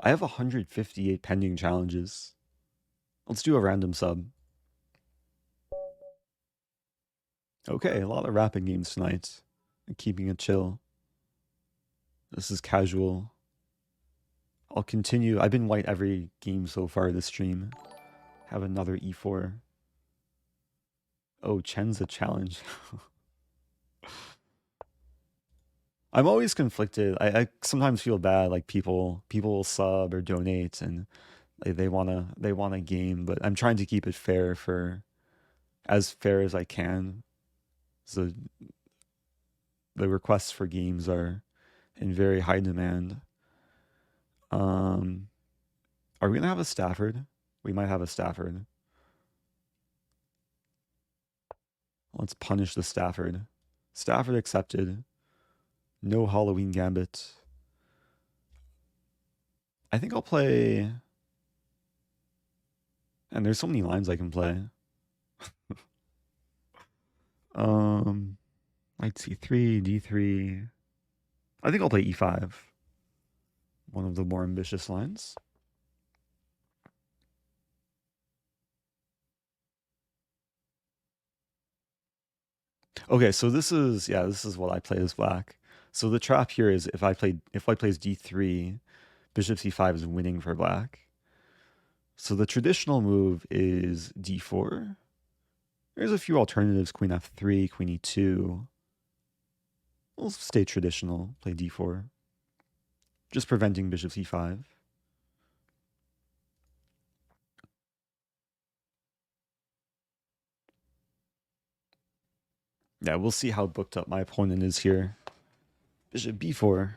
I have 158 pending challenges. Let's do a random sub. Okay, a lot of rapping games tonight. Keeping it chill. This is casual. I'll continue. I've been white every game so far this stream. Have another E4. Oh, Chen's a challenge. I'm always conflicted. I sometimes feel bad, like people will sub or donate and they wanna game, but I'm trying to keep it fair for as fair as I can. So the requests for games are in very high demand. Are we gonna have a Stafford? We might have a Stafford. Let's punish the Stafford. Stafford accepted. No Halloween Gambit. I think I'll play... And there's so many lines I can play. Knight c3, d3. I think I'll play e5. One of the more ambitious lines. Okay, so this is what I play as black. So the trap here is if white plays d3, bishop c5 is winning for black. So the traditional move is d4. There's a few alternatives, queen f3, queen e2. We'll stay traditional, play d4. Just preventing bishop c5. Yeah, we'll see how booked up my opponent is here. Bishop b4,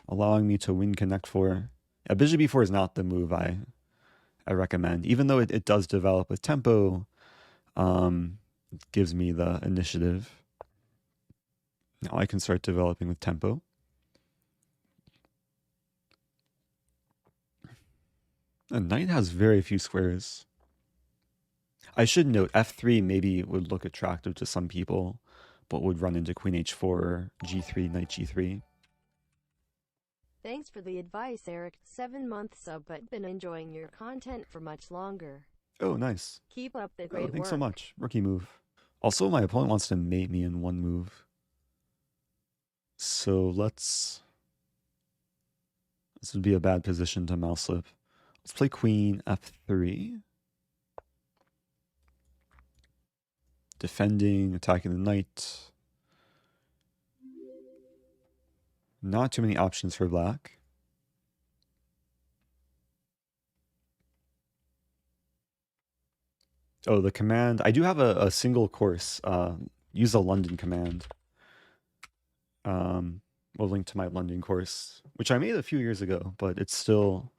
allowing me to win connect 4. Yeah, bishop b4 is not the move I recommend, even though it does develop with tempo. It gives me the initiative. Now I can start developing with tempo. And knight has very few squares. I should note f3 maybe would look attractive to some people, but would run into queen h4, g3, knight g3. Thanks for the advice, Eric. 7-month sub, but been enjoying your content for much longer. Oh, nice. Keep up the great work. Thanks so much. Rookie move. Also, my opponent wants to mate me in one move. So this would be a bad position to mouse slip. Let's play queen f3. Defending, attacking the knight. Not too many options for black. Oh, the command. I do have a single course. Use a London command. We'll link to my London course, which I made a few years ago, but it's still,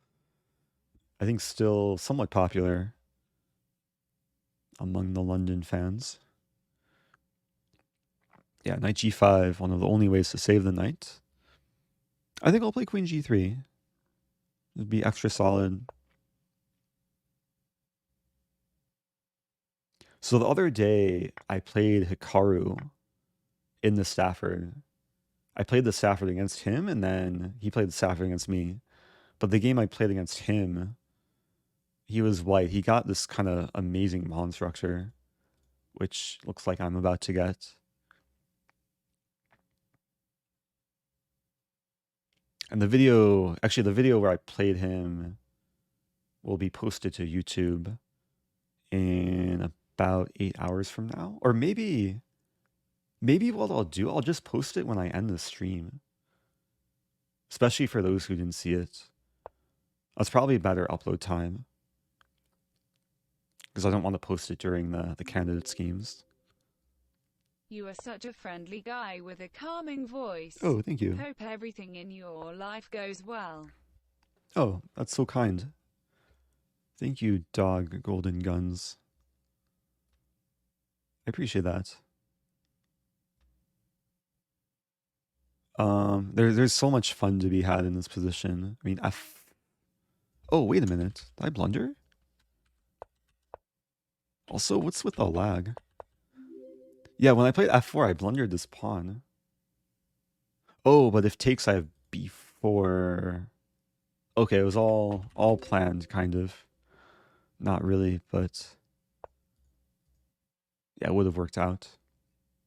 I think, still somewhat popular among the London fans. Yeah, knight g5, one of the only ways to save the knight. I think I'll play queen g3. It'd be extra solid. So the other day, I played Hikaru in the Stafford. I played the Stafford against him, and then he played the Stafford against me. But the game I played against him, he was white. He got this kind of amazing pawn structure, which looks like I'm about to get. And the video where I played him will be posted to YouTube in about 8 hours from now. Or maybe what I'll do, I'll just post it when I end the stream. Especially for those who didn't see it. That's probably a better upload time. Because I don't want to post it during the candidate schemes. You are such a friendly guy with a calming voice. Oh, thank you. Hope everything in your life goes well. Oh, that's so kind. Thank you, Dog Golden Guns. I appreciate that. There's so much fun to be had in this position. I mean, oh, wait a minute. Did I blunder? Also, what's with the lag? Yeah, when I played f4, I blundered this pawn. Oh, but if takes, I have b4. Okay, it was all planned, kind of. Not really, but yeah, it would have worked out.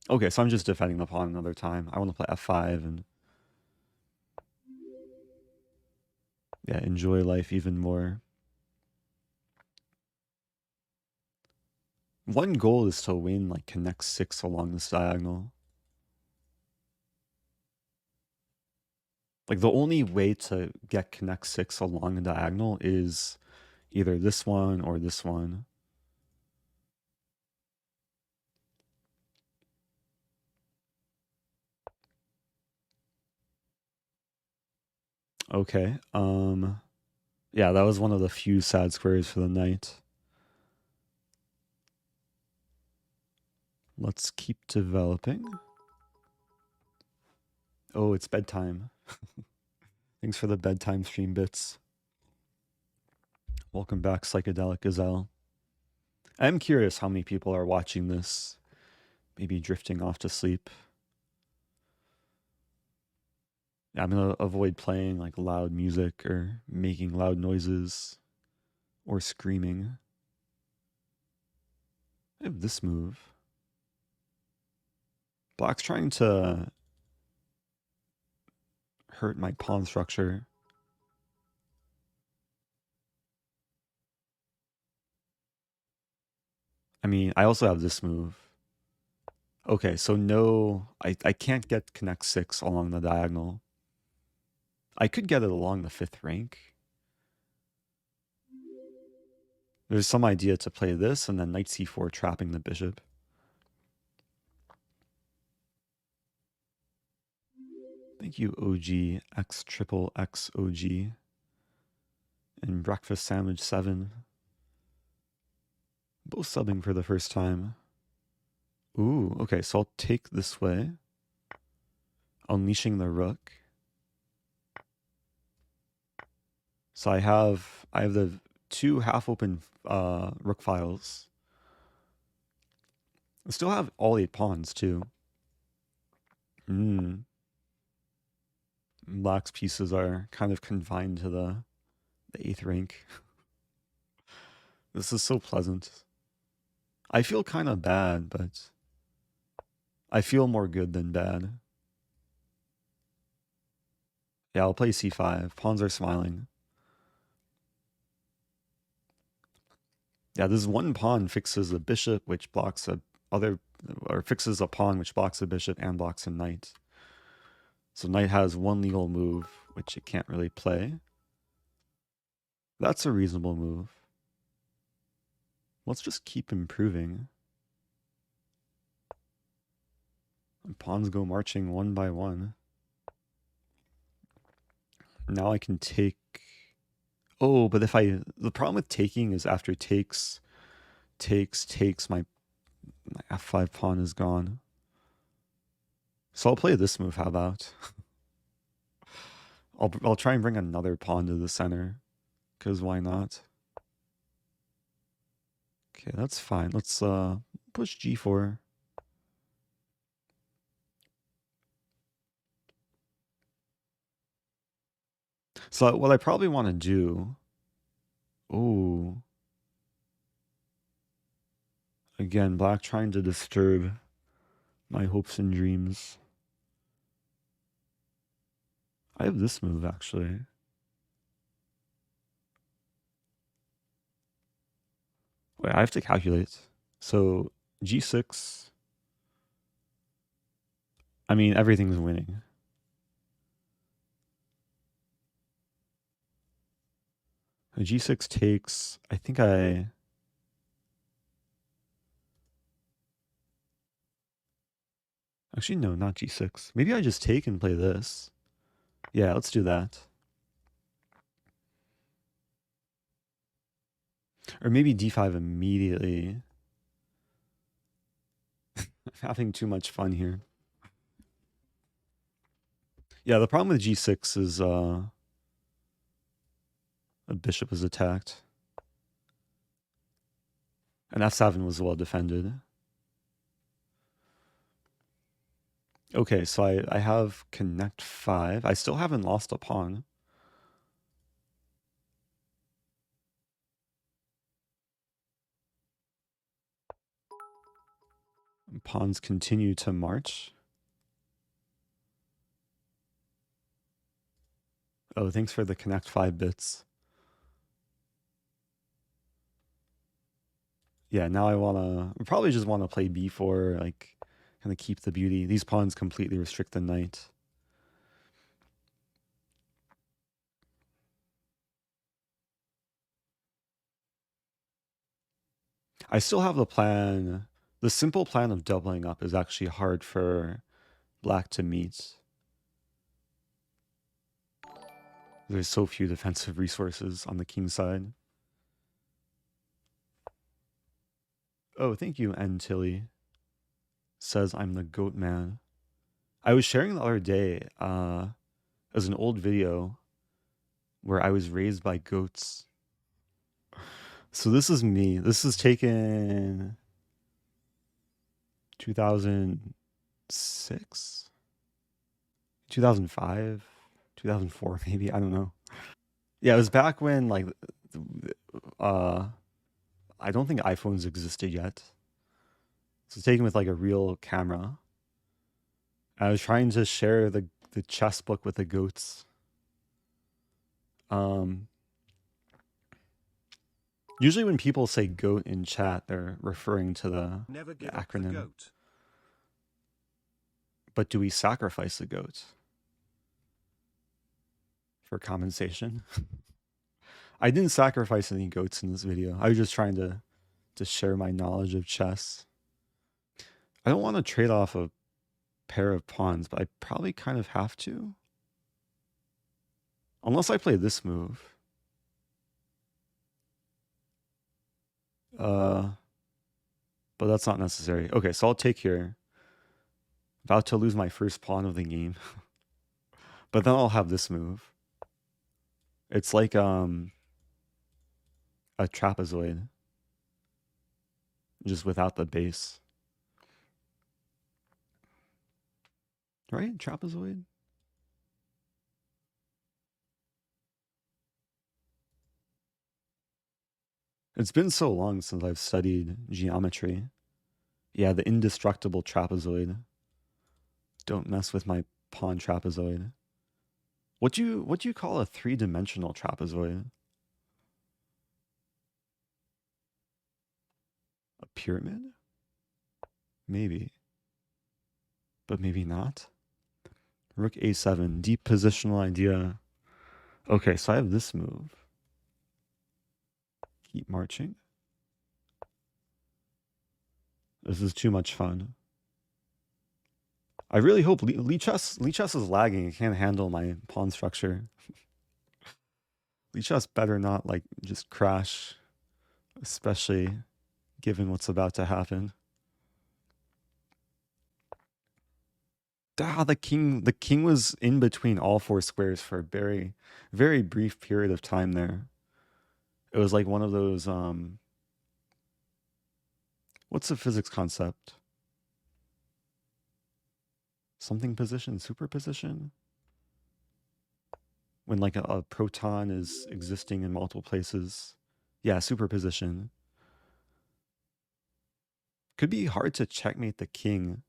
Okay, so I'm just defending the pawn another time. I want to play f5 and yeah, enjoy life even more. One goal is to win like connect 6 along this diagonal. Like the only way to get connect 6 along the diagonal is either this one or this one. Okay. Yeah, that was one of the few sad squares for the knight. Let's keep developing. Oh, it's bedtime. Thanks for the bedtime stream bits. Welcome back, Psychedelic Gazelle. I'm curious how many people are watching this, maybe drifting off to sleep. Yeah, I'm gonna avoid playing like loud music or making loud noises or screaming. I have this move. Black's trying to hurt my pawn structure. I mean, I also have this move. Okay, so no, I can't get connect 6 along the diagonal. I could get it along the 5th rank. There's some idea to play this and then knight c4 trapping the bishop. Thank you, OG, X triple X OG. And Breakfast Sandwich 7. Both subbing for the first time. Ooh, okay, so I'll take this way. Unleashing the rook. So I have the 2 half-open rook files. I still have all 8 pawns too. Black's pieces are kind of confined to the 8th rank. This is so pleasant. I feel kind of bad, but I feel more good than bad. Yeah, I'll play c5. Pawns are smiling. Yeah, this one pawn fixes a bishop, which blocks a other, or fixes a pawn which blocks a bishop and blocks a knight. So knight has one legal move, which it can't really play. That's a reasonable move. Let's just keep improving. And pawns go marching one by one. Now I can take... Oh, but if I... The problem with taking is after takes, my f5 pawn is gone. So I'll play this move, how about? I'll try and bring another pawn to the center, because why not? Okay, that's fine. Let's push g4. So what I probably want to do... Oh. Again, black trying to disturb my hopes and dreams. I have this move, actually. Wait, I have to calculate. So, g6. I mean, everything's winning. G6 takes... I think I... Actually, no, not g6. Maybe I just take and play this. Yeah, let's do that. Or maybe d5 immediately. I'm having too much fun here. Yeah, the problem with g6 is a bishop is attacked. And f7 was well defended. Okay, so I have connect 5. I still haven't lost a pawn. Pawns continue to march. Oh, thanks for the connect 5 bits. Yeah, now I probably just wanna play b4, like, kinda keep the beauty. These pawns completely restrict the knight. I still have the plan. The simple plan of doubling up is actually hard for black to meet. There's so few defensive resources on the king side. Oh, thank you, N. Tilly. Says I'm the goat man. I was sharing the other day as an old video where I was raised by goats. So this is me. This is taken 2006, 2005, 2004 maybe, I don't know. Yeah, it was back when like I don't think iPhones existed yet. So taken with like a real camera. I was trying to share the chess book with the goats. Usually when people say goat in chat, they're referring to the acronym. The goat. But do we sacrifice the goat for compensation? I didn't sacrifice any goats in this video. I was just trying to share my knowledge of chess. I don't want to trade off a pair of pawns, but I probably kind of have to. Unless I play this move. But that's not necessary. Okay, so I'll take here. About to lose my first pawn of the game. But then I'll have this move. It's like a trapezoid. Just without the base. Right? Trapezoid? It's been so long since I've studied geometry. Yeah, the indestructible trapezoid. Don't mess with my pawn trapezoid. What do you call a three-dimensional trapezoid? A pyramid? Maybe. But maybe not. Rook a7, deep positional idea. Okay, so I have this move. Keep marching. This is too much fun. I really hope Lee Chess is lagging. It can't handle my pawn structure. Lee Chess better not like just crash, especially given what's about to happen. The king was in between all four squares for a very, very brief period of time there. It was like one of those what's the physics concept? Something position, superposition? When like a proton is existing in multiple places. Yeah, superposition. Could be hard to checkmate the king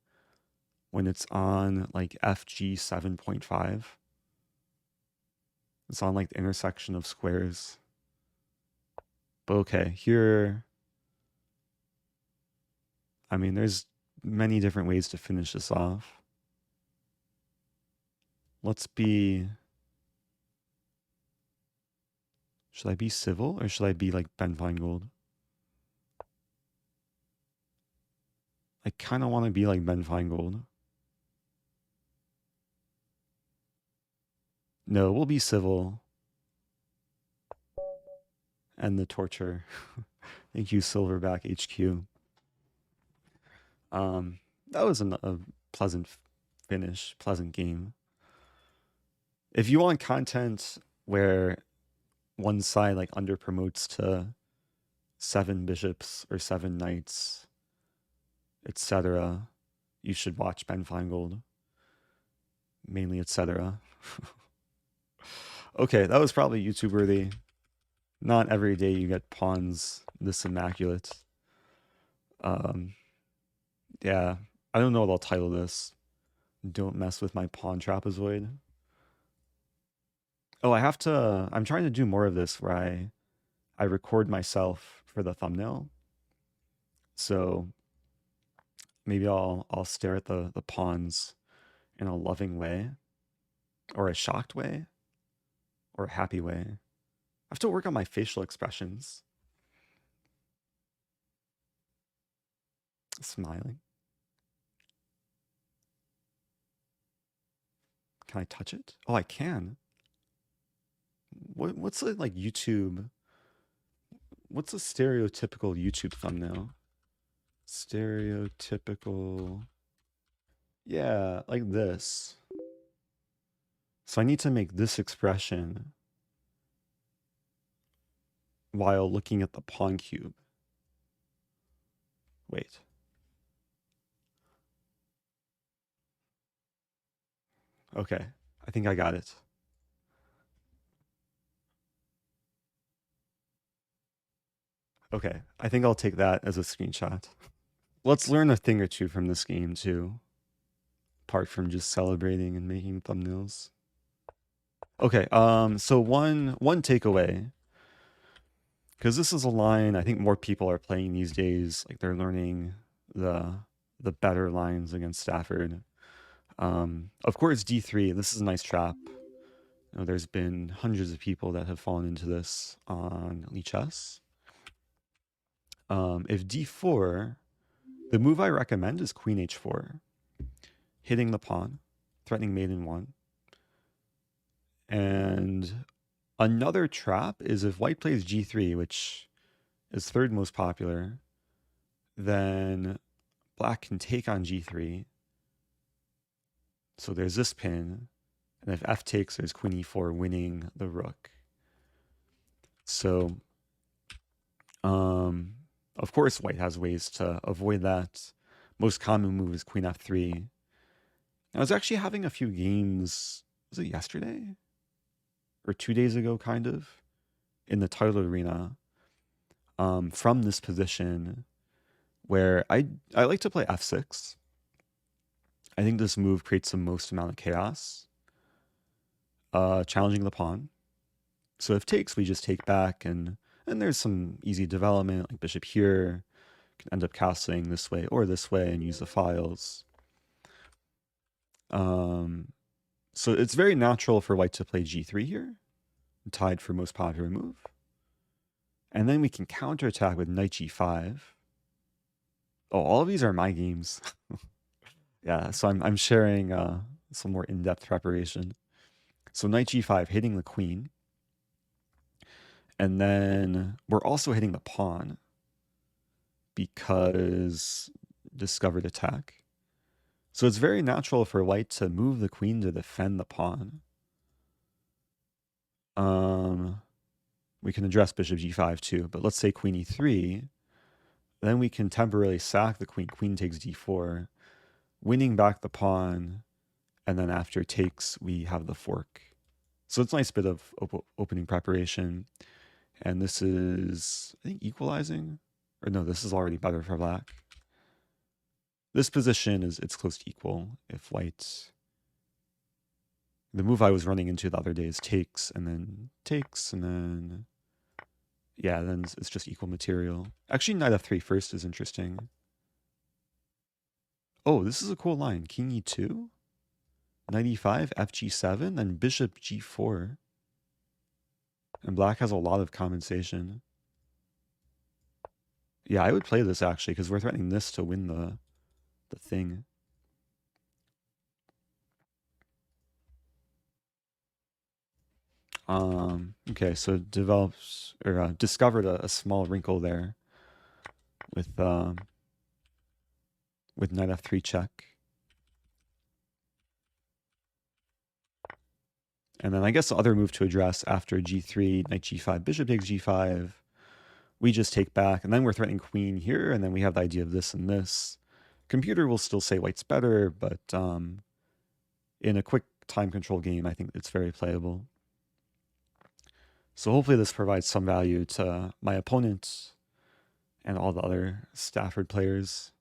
when it's on like FG 7.5. It's on like the intersection of squares. But okay, here, I mean, there's many different ways to finish this off. Let's be, should I be civil or should I be like Ben Feingold? I kind of want to be like Ben Feingold. No, we'll be civil. And the torture. Thank you, Silverback HQ. That was a pleasant finish, pleasant game. If you want content where one side like under promotes to 7 bishops or 7 knights, etc., you should watch Ben Feingold. Mainly, etc. Okay, that was probably YouTube worthy. Not every day you get pawns this immaculate. Yeah, I don't know what I'll title this. Don't mess with my pawn trapezoid. Oh, I'm trying to do more of this where I record myself for the thumbnail. So maybe I'll stare at the pawns in a loving way, or a shocked way, or a happy way. I have to work on my facial expressions. Smiling. Can I touch it? Oh, I can. What's it like YouTube? What's a stereotypical YouTube thumbnail? Stereotypical. Yeah, like this. So I need to make this expression while looking at the pawn cube. Wait. Okay. I think I got it. Okay. I think I'll take that as a screenshot. Let's learn a thing or two from this game too, apart from just celebrating and making thumbnails. Okay, so one takeaway, because this is a line I think more people are playing these days, like they're learning the better lines against Stafford. Of course, D3, this is a nice trap. You know, there's been hundreds of people that have fallen into this on Lichess. If D4, the move I recommend is Queen H4, hitting the pawn, threatening mate in 1. And another trap is if white plays G3, which is third most popular, then black can take on G3. So there's this pin, and if F takes, there's Queen E4 winning the rook. So, of course, white has ways to avoid that. Most common move is Queen F3. I was actually having a few games, was it yesterday? Or 2 days ago, kind of, in the title arena, from this position, where I like to play F6. I think this move creates the most amount of chaos, challenging the pawn. So if takes, we just take back, and there's some easy development, like bishop here, can end up castling this way or this way and use the files. So it's very natural for white to play G3 here, tied for most popular move. And then we can counterattack with knight G5. Oh, all of these are my games. Yeah, so I'm sharing some more in-depth preparation. So knight G5 hitting the queen. And then we're also hitting the pawn because discovered attack. So it's very natural for white to move the queen to defend the pawn. We can address bishop G5 too, but let's say queen E3. Then we can temporarily sack the queen. Queen takes D4, winning back the pawn. And then after takes, we have the fork. So it's a nice bit of opening preparation. And this is, I think, equalizing. Or no, this is already better for black. This position it's close to equal. If white, the move I was running into the other day is takes, and then, yeah, then it's just equal material. Actually, knight F3 first is interesting. Oh, this is a cool line. King E2, knight E5, FG7, then bishop G4. And black has a lot of compensation. Yeah, I would play this actually, because we're threatening this to win the thing. Okay, so develops or discovered a small wrinkle there with knight F3 check. And then I guess the other move to address after G3, knight G5, bishop takes G5, we just take back, and then we're threatening queen here, and then we have the idea of this and this. Computer will still say white's better, but in a quick time control game, I think it's very playable. So hopefully this provides some value to my opponent and all the other Stafford players.